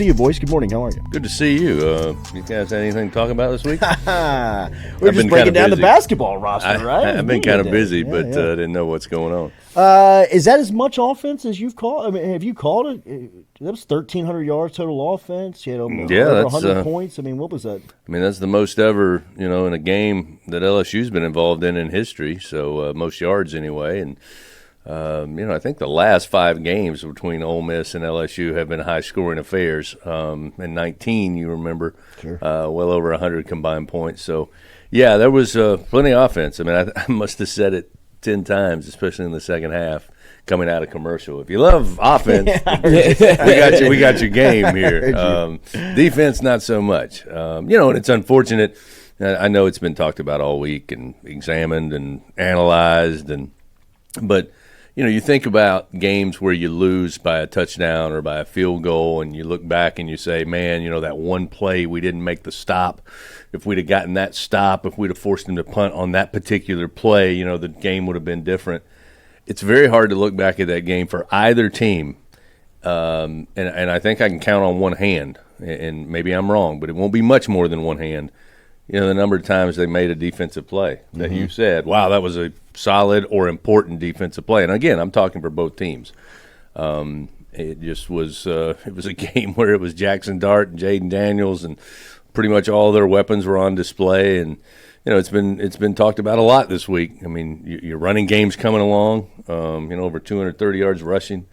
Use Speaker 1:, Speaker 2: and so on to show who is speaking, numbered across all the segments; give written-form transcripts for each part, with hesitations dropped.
Speaker 1: see you, boys. Good morning. How are you?
Speaker 2: Good to see you. You guys have anything to talk about this week?
Speaker 1: We're just breaking down the basketball roster, right?
Speaker 2: I've been kind of busy, but didn't know what's going on.
Speaker 1: Is that as much offense as you've called? I mean, have you called it? That was 1,300 yards total offense. You had over 100 points. I mean, what was that?
Speaker 2: I mean, that's the most ever, in a game that LSU's been involved in history. So most yards anyway, and. I think the last 5 games between Ole Miss and LSU have been high-scoring affairs. In 19, you remember,
Speaker 1: sure.
Speaker 2: Well over 100 combined points. So, yeah, there was plenty of offense. I mean, I must have said it 10 times, especially in the second half, coming out of commercial. If you love offense, we got your game here. Defense, not so much. And it's unfortunate. I know it's been talked about all week and examined and analyzed, but – you think about games where you lose by a touchdown or by a field goal, and you look back and you say, man, that one play we didn't make the stop. If we'd have gotten that stop, if we'd have forced them to punt on that particular play, the game would have been different. It's very hard to look back at that game for either team, and I think I can count on one hand, and maybe I'm wrong, but it won't be much more than one hand. The number of times they made a defensive play that you said, wow, that was a solid or important defensive play. And, again, I'm talking for both teams. It just was it was a game where it was Jackson Dart and Jaden Daniels, and pretty much all their weapons were on display. And, it's been talked about a lot this week. I mean, your running game's coming along, over 230 yards rushing.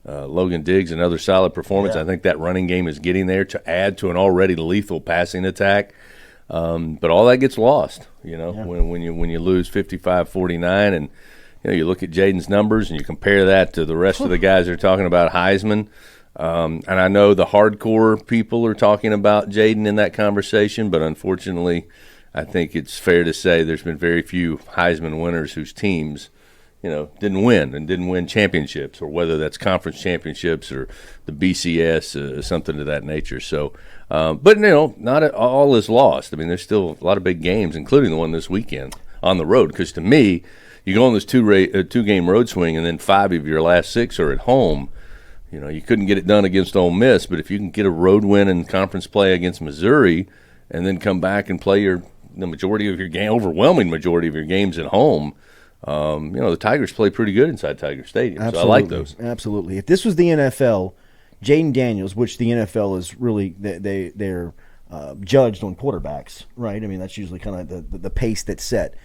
Speaker 2: Logan Diggs, another solid performance. Yeah. I think that running game is getting there to add to an already lethal passing attack. But all that gets lost, when you lose 55-49, and you look at Jaden's numbers and you compare that to the rest of the guys that are talking about Heisman. And I know the hardcore people are talking about Jaden in that conversation, but unfortunately, I think it's fair to say there's been very few Heisman winners whose teams didn't win championships, or whether that's conference championships or the BCS, something to that nature. So, but not all is lost. I mean, there's still a lot of big games, including the one this weekend on the road. Because to me, you go on this two-game road swing, and then 5 of your last 6 are at home. You couldn't get it done against Ole Miss, but if you can get a road win in conference play against Missouri, and then come back and play the majority of your game, overwhelming majority of your games at home. The Tigers play pretty good inside Tiger Stadium,
Speaker 1: Absolutely.
Speaker 2: So I like those.
Speaker 1: Absolutely. If this was the NFL, Jaden Daniels, which the NFL is really they're judged on quarterbacks, right? I mean, that's usually kind of the pace that's set.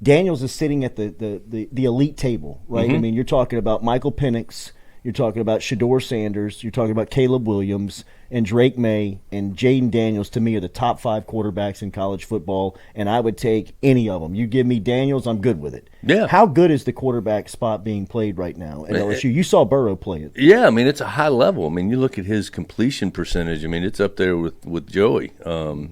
Speaker 1: Daniels is sitting at the elite table, right?
Speaker 2: Mm-hmm.
Speaker 1: I mean, you're talking about Michael Penix, you're talking about Shedeur Sanders, you're talking about Caleb Williams, and Drake May, and Jaden Daniels, to me, are the top 5 quarterbacks in college football, and I would take any of them. You give me Daniels, I'm good with it.
Speaker 2: Yeah.
Speaker 1: How good is the quarterback spot being played right now at LSU? You saw Burrow play it.
Speaker 2: Yeah, I mean, it's a high level. I mean, you look at his completion percentage. I mean, it's up there with Joey. Again,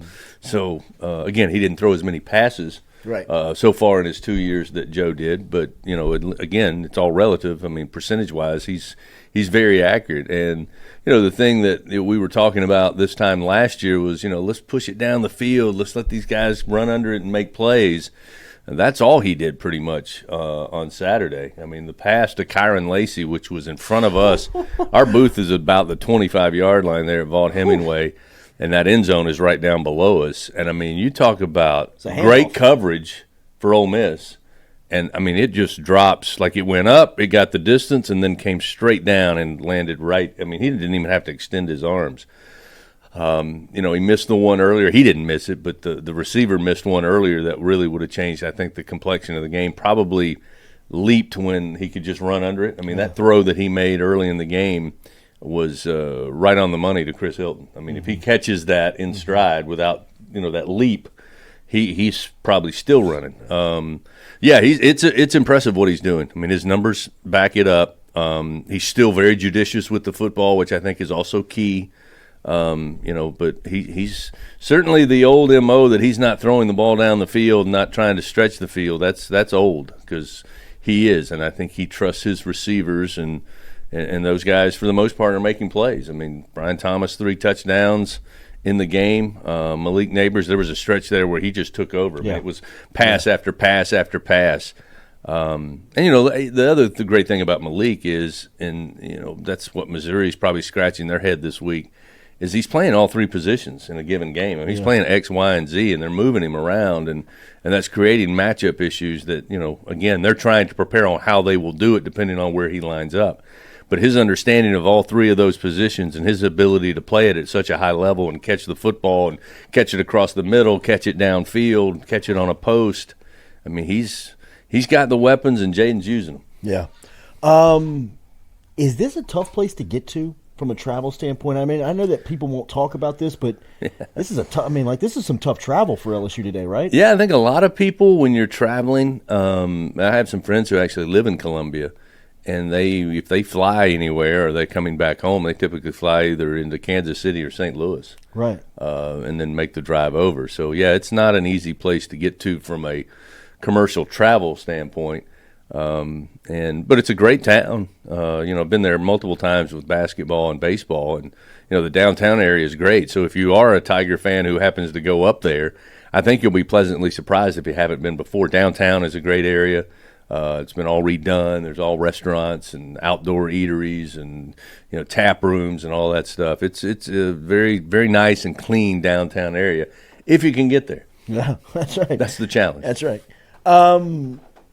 Speaker 2: he didn't throw as many passes so far in his 2 years that Joe did. But, again, it's all relative. I mean, percentage-wise, he's very accurate. And, the thing that we were talking about this time last year was, let's push it down the field. Let's let these guys run under it and make plays. And that's all he did pretty much on Saturday. I mean, the pass to Kyron Lacey, which was in front of us, our booth is about the 25-yard line there at Vaught Hemingway, and that end zone is right down below us. And, I mean, you talk about great coverage for Ole Miss. And, I mean, it just drops. Like, it went up, it got the distance, and then came straight down and landed right. I mean, he didn't even have to extend his arms. He missed the one earlier. He didn't miss it, but the receiver missed one earlier that really would have changed, I think, the complexion of the game. Probably leaped when he could just run under it. I mean, that throw that he made early in the game was right on the money to Chris Hilton. I mean, if he catches that in stride without, that leap, he's probably still running. It's impressive what he's doing. I mean, his numbers back it up. He's still very judicious with the football, which I think is also key. But he's certainly the old MO that he's not throwing the ball down the field, not trying to stretch the field. That's old, because he is, and I think he trusts his receivers, and those guys for the most part are making plays. I mean, Brian Thomas 3 touchdowns in the game. Malik Neighbors, there was a stretch there where he just took over. I mean, it was pass after pass after pass. The great thing about Malik is, and that's what Missouri's probably scratching their head this week, is he's playing all three positions in a given game. I mean, he's playing X, Y, and Z, and they're moving him around, and that's creating matchup issues that, again, they're trying to prepare on how they will do it depending on where he lines up. But his understanding of all three of those positions and his ability to play it at such a high level and catch the football and catch it across the middle, catch it downfield, catch it on a post, I mean, he's got the weapons, and Jaden's using them.
Speaker 1: Yeah. Is this a tough place to get to from a travel standpoint? I mean, I know that people won't talk about this, but this is this is some tough travel for LSU today, right?
Speaker 2: Yeah, I think a lot of people, when you're traveling, I have some friends who actually live in Columbia, and if they fly anywhere or they're coming back home, they typically fly either into Kansas City or St. Louis,
Speaker 1: right,
Speaker 2: and then make the drive over. So yeah, it's not an easy place to get to from a commercial travel standpoint. But it's a great town. I've been there multiple times with basketball and baseball, and the downtown area is great. So if you are a Tiger fan who happens to go up there, I think you'll be pleasantly surprised if you haven't been before. Downtown is a great area. It's been all redone. There's all restaurants and outdoor eateries and tap rooms and all that stuff. It's a very, very nice and clean downtown area if you can get there.
Speaker 1: Yeah, that's right.
Speaker 2: That's the challenge.
Speaker 1: That's right.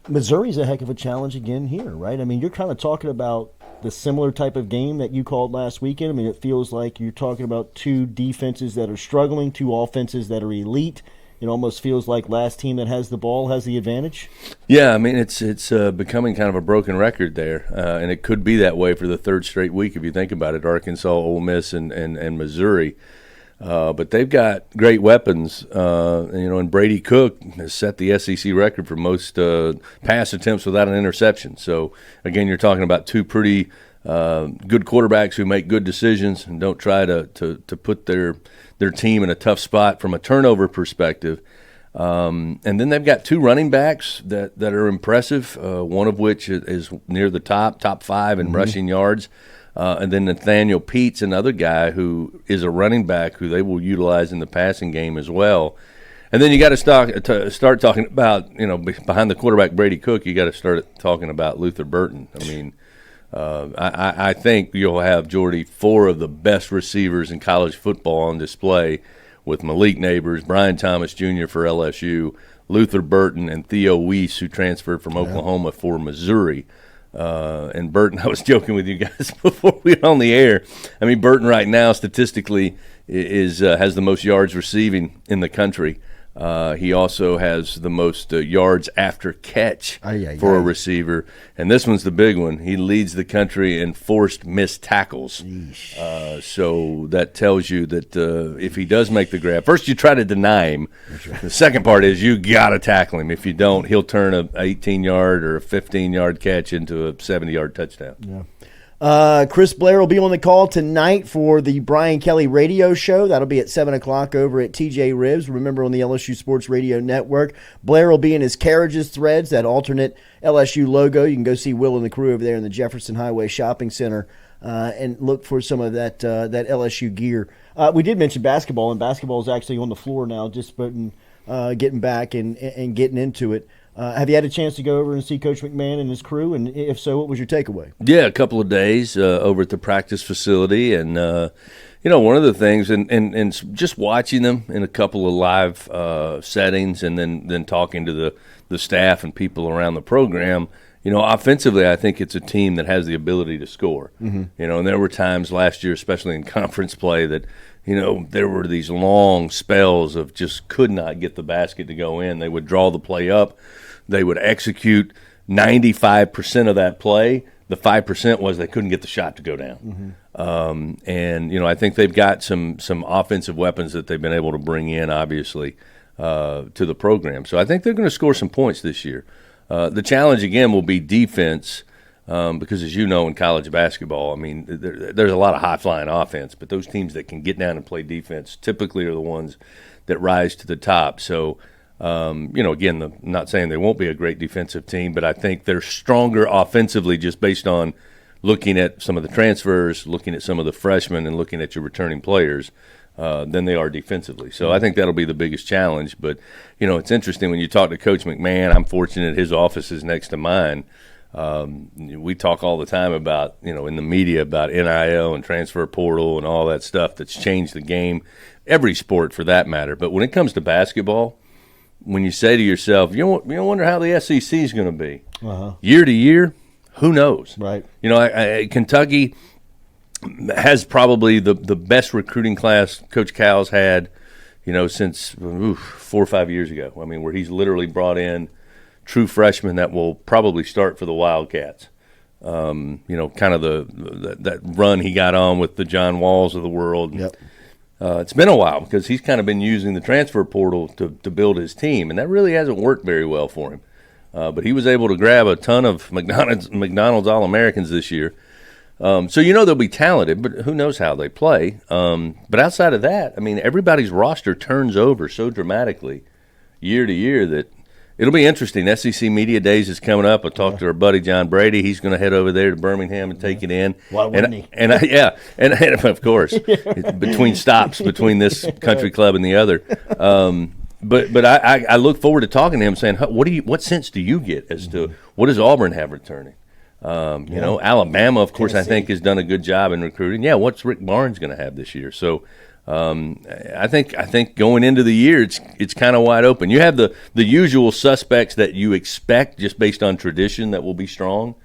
Speaker 1: Missouri's a heck of a challenge again here, right? I mean, you're kind of talking about the similar type of game that you called last weekend. I mean, it feels like you're talking about two defenses that are struggling, two offenses that are elite. It almost feels like last team that has the ball has the advantage. Yeah,
Speaker 2: I mean, it's becoming kind of a broken record there, and it could be that way for the third straight week if you think about it. Arkansas, Ole Miss, and Missouri. But they've got great weapons, and Brady Cook has set the SEC record for most pass attempts without an interception. So, again, you're talking about two pretty good quarterbacks who make good decisions and don't try to put their team in a tough spot from a turnover perspective. And then they've got two running backs that are impressive, one of which is near the top five in rushing yards. And then Nathaniel Pete's another guy who is a running back who they will utilize in the passing game as well. And then you got to start talking about, behind the quarterback Brady Cook, you got to start talking about Luther Burton. I mean, I think you'll have, Jordy, four of the best receivers in college football on display with Malik Neighbors, Brian Thomas Jr. for LSU, Luther Burton, and Theo Weiss, who transferred from Oklahoma for Missouri. And Burton, I was joking with you guys before we were on the air. I mean, Burton right now statistically has the most yards receiving in the country. He also has the most yards after catch for a receiver. And this one's the big one. He leads the country in forced missed tackles. So that tells you that if he does make the grab, first you try to deny him. Right. The second part is you got to tackle him. If you don't, he'll turn an 18-yard or a 15-yard catch into a 70-yard touchdown.
Speaker 1: Yeah. Chris Blair will be on the call tonight for the Brian Kelly radio show. That'll be at 7 o'clock over at TJ Ribs. Remember, on the LSU Sports Radio Network. Blair will be in his Carriages Threads, that alternate LSU logo. You can go see Will and the crew over there in the Jefferson Highway Shopping Center and look for some of that LSU gear. We did mention basketball, and basketball is actually on the floor now, just getting back and getting into it. Have you had a chance to go over and see Coach McMahon and his crew? And if so, what was your takeaway?
Speaker 2: Yeah, a couple of days over at the practice facility. And, one of the things, and just watching them in a couple of live settings and then talking to the staff and people around the program, offensively, I think it's a team that has the ability to score. Mm-hmm. And there were times last year, especially in conference play, that there were these long spells of just could not get the basket to go in. They would draw the play up. They would execute 95% of that play. The 5% was they couldn't get the shot to go down. Mm-hmm. I think they've got some offensive weapons that they've been able to bring in, obviously, to the program. So I think they're going to score some points this year. The challenge, again, will be defense. Because, as you know, in college basketball, I mean, there's a lot of high-flying offense, but those teams that can get down and play defense typically are the ones that rise to the top. So, again, I'm not saying they won't be a great defensive team, but I think they're stronger offensively just based on looking at some of the transfers, looking at some of the freshmen, and looking at your returning players than they are defensively. So I think that'll be the biggest challenge. But, it's interesting when you talk to Coach McMahon. I'm fortunate his office is next to mine. We talk all the time about, in the media about NIL and transfer portal and all that stuff that's changed the game, every sport for that matter. But when it comes to basketball, when you say to yourself, you wonder how the SEC is going to be year to year, who knows?
Speaker 1: Right.
Speaker 2: Kentucky has probably the best recruiting class Coach Cal's had, since 4 or 5 years ago. I mean, where he's literally brought in true freshmen that will probably start for the Wildcats. Kind of that run he got on with the John Walls of the world.
Speaker 1: Yep.
Speaker 2: It's been a while because he's kind of been using the transfer portal to build his team, and that really hasn't worked very well for him. But he was able to grab a ton of McDonald's All-Americans this year. So they'll be talented, but who knows how they play. But outside of that, I mean, everybody's roster turns over so dramatically year to year that it'll be interesting. SEC Media Days is coming up. I talked to our buddy John Brady. He's going to head over there to Birmingham and take it in.
Speaker 1: Why wouldn't he?
Speaker 2: And of course, between stops between this country club and the other. But I look forward to talking to him, saying, what sense do you get as to what does Auburn have returning? Alabama, of course, Tennessee, I think has done a good job in recruiting. Yeah, what's Rick Barnes going to have this year? So I think going into the year, it's kind of wide open. You have the usual suspects that you expect just based on tradition that will be strong.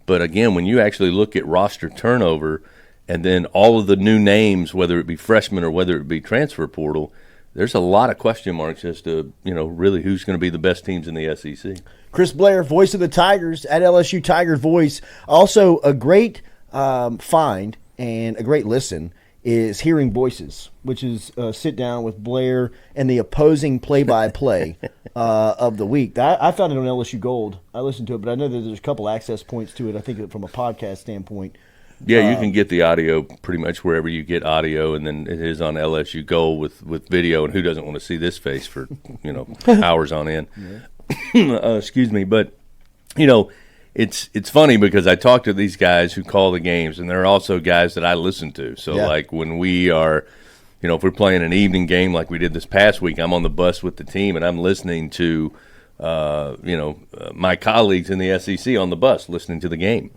Speaker 2: But again, when you actually look at roster turnover and then all of the new names, whether it be freshmen or whether it be transfer portal, there's a lot of question marks as to, really who's going to be the best teams in the SEC.
Speaker 1: Chris Blair, voice of the Tigers at LSU Tiger Voice. Also, a great find and a great listen is Hearing Voices, which is sit down with Blair and the opposing play-by-play of the week. I found it on LSU Gold. I listened to it, but I know that there's a couple access points to it. I think from a podcast standpoint.
Speaker 2: Yeah, you can get the audio pretty much wherever you get audio, and then it is on LSU Gold with video. And who doesn't want to see this face for hours on end? Yeah. Excuse me, but it's funny because I talk to these guys who call the games, and there are also guys that I listen to. So like when we are, if we're playing an evening game like we did this past week, I'm on the bus with the team and I'm listening to my colleagues in the SEC on the bus listening to the game,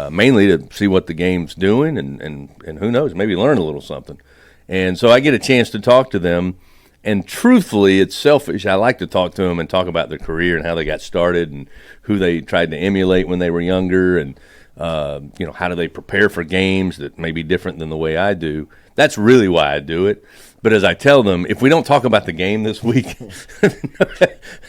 Speaker 2: mainly to see what the game's doing and who knows, maybe learn a little something. And so I get a chance to talk to them. And truthfully, it's selfish. I like to talk to them and talk about their career and how they got started and who they tried to emulate when they were younger and, how do they prepare for games that may be different than the way I do. That's really why I do it. But as I tell them, if we don't talk about the game this week,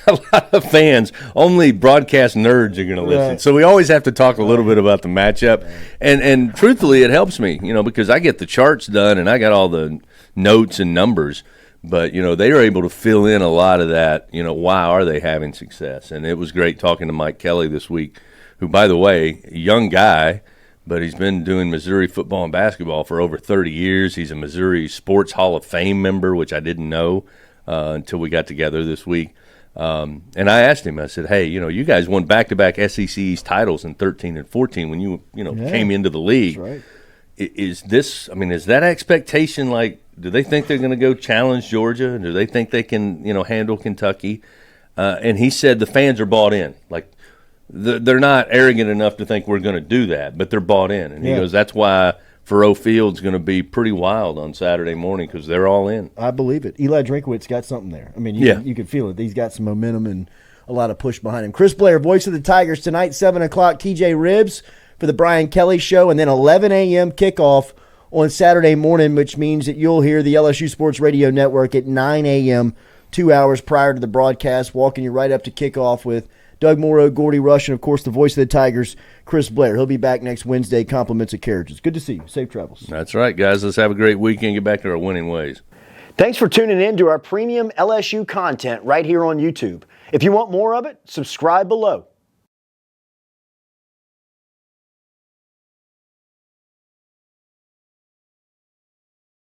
Speaker 2: a lot of fans, only broadcast nerds are going to listen. Right. So we always have to talk a little bit about the matchup. Right. And truthfully, it helps me, because I get the charts done and I got all the notes and numbers. But, they are able to fill in a lot of that, why are they having success? And it was great talking to Mike Kelly this week, who, by the way, a young guy, but he's been doing Missouri football and basketball for over 30 years. He's a Missouri Sports Hall of Fame member, which I didn't know until we got together this week. And I asked him, I said, hey, you guys won back-to-back SEC East titles in 13 and 14 when you came into the league.
Speaker 1: That's right.
Speaker 2: Is that expectation like, do they think they're going to go challenge Georgia? Do they think they can, handle Kentucky? And he said the fans are bought in. Like, they're not arrogant enough to think we're going to do that, but they're bought in. And he goes, that's why Faroe Field's going to be pretty wild on Saturday morning because they're all in.
Speaker 1: I believe it. Eli Drinkowitz got something there. I mean, you can feel it. He's got some momentum and a lot of push behind him. Chris Blair, voice of the Tigers, tonight, 7 o'clock, TJ Ribs for the Brian Kelly Show, and then 11 a.m. kickoff on Saturday morning, which means that you'll hear the LSU Sports Radio Network at 9 a.m., 2 hours prior to the broadcast, walking you right up to kickoff with Doug Morrow, Gordy Rush, and, of course, the voice of the Tigers, Chris Blair. He'll be back next Wednesday. Compliments of carriages. Good to see you. Safe travels.
Speaker 2: That's right, guys. Let's have a great weekend. Get back to our winning ways.
Speaker 1: Thanks for tuning in to our premium LSU content right here on YouTube. If you want more of it, subscribe below.